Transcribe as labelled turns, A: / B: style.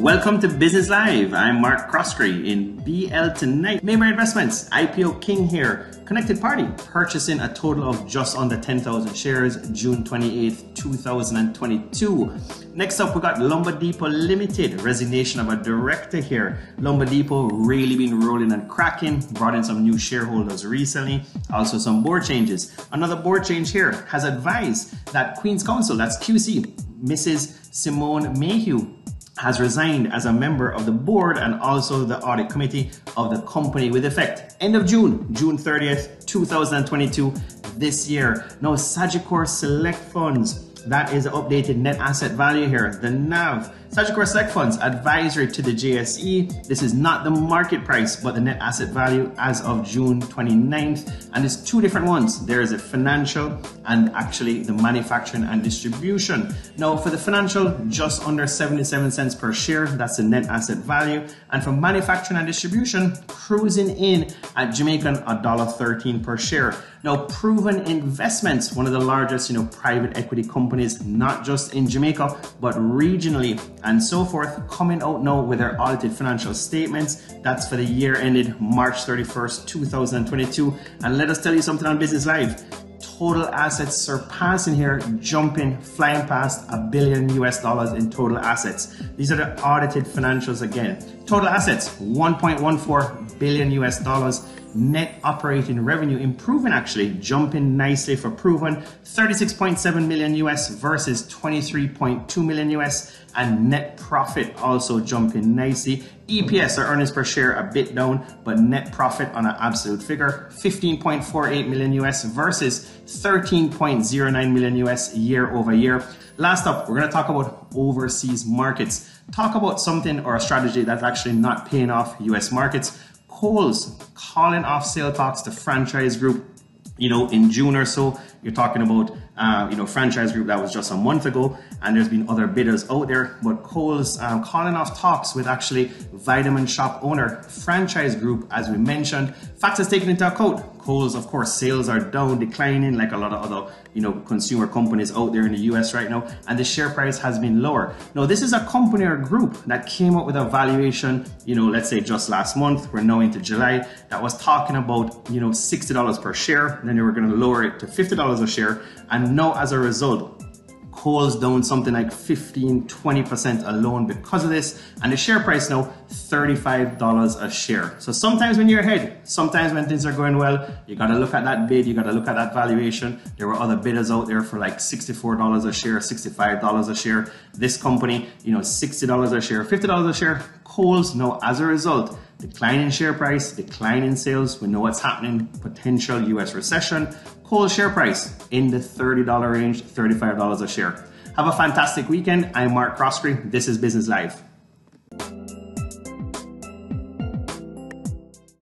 A: Welcome to Business Live. I'm Mark Croskery in BL tonight. Mayberry Investments, IPO King here. Connected Party purchasing a total of just under 10,000 shares, June 28th, 2022. Next up, we got Lumber Depot Limited, resignation of a director here. Lumber Depot really been rolling and cracking, brought in some new shareholders recently, also some board changes. Another board change here has advised that Queen's Counsel, that's QC, Mrs. Simone Mayhew, has resigned as a member of the board and also the audit committee of the company with effect end of June 30th, 2022 this year. Now, Sagicor Select Funds, that is the updated net asset value here, the NAV. Sagicor Select Funds advisory to the JSE. This is not the market price, but the net asset value as of June 29th. And it's two different ones. There is a financial and actually the manufacturing and distribution. Now for the financial, just under 77 cents per share. That's the net asset value. And for manufacturing and distribution, cruising in at Jamaican $1.13 per share. Now, Proven Investments, one of the largest, private equity companies, not just in Jamaica, but regionally and so forth, coming out now with their audited financial statements. That's for the year ended March 31st, 2022. And let us tell you something on Business Live. Total assets surpassing here, jumping, flying past $1 billion in total assets. These are the audited financials again. Total assets, $1.14 billion. Net operating revenue improving, actually jumping nicely for Proven, $36.7 million versus $23.2 million, and net profit also jumping nicely. EPS, or earnings per share, a bit down, but net profit on an absolute figure, $15.48 million versus $13.09 million year over year. Last up, we're going to talk about overseas markets. Talk about something or a strategy that's actually not paying off US markets. Kohl's calling off sale talks to Franchise Group, in June or so. You're talking about, Franchise Group, that was just a month ago, and there's been other bidders out there. But Kohl's calling off talks with actually Vitamin Shop owner Franchise Group, as we mentioned. Factors taken into account. Kohl's, of course, sales are down, declining like a lot of other, consumer companies out there in the US right now, and the share price has been lower. Now, this is a company or group that came up with a valuation, let's say just last month, we're now into July, that was talking about, $60 per share. Then they were going to lower it to $50 a share. And now as a result, Kohl's down something like 15-20% alone because of this, and the share price now $35 a share. So sometimes when you're ahead, sometimes when things are going well, you got to look at that bid, you got to look at that valuation. There were other bidders out there for like $64 a share, $65 a share. This company, $60 a share, $50 a share. Kohl's now as a result, decline in share price, decline in sales. We know what's happening, potential US recession. Kohl's share price in the $30 range, $35 a share. Have a fantastic weekend. I'm Mark Croskery. This is Business Live.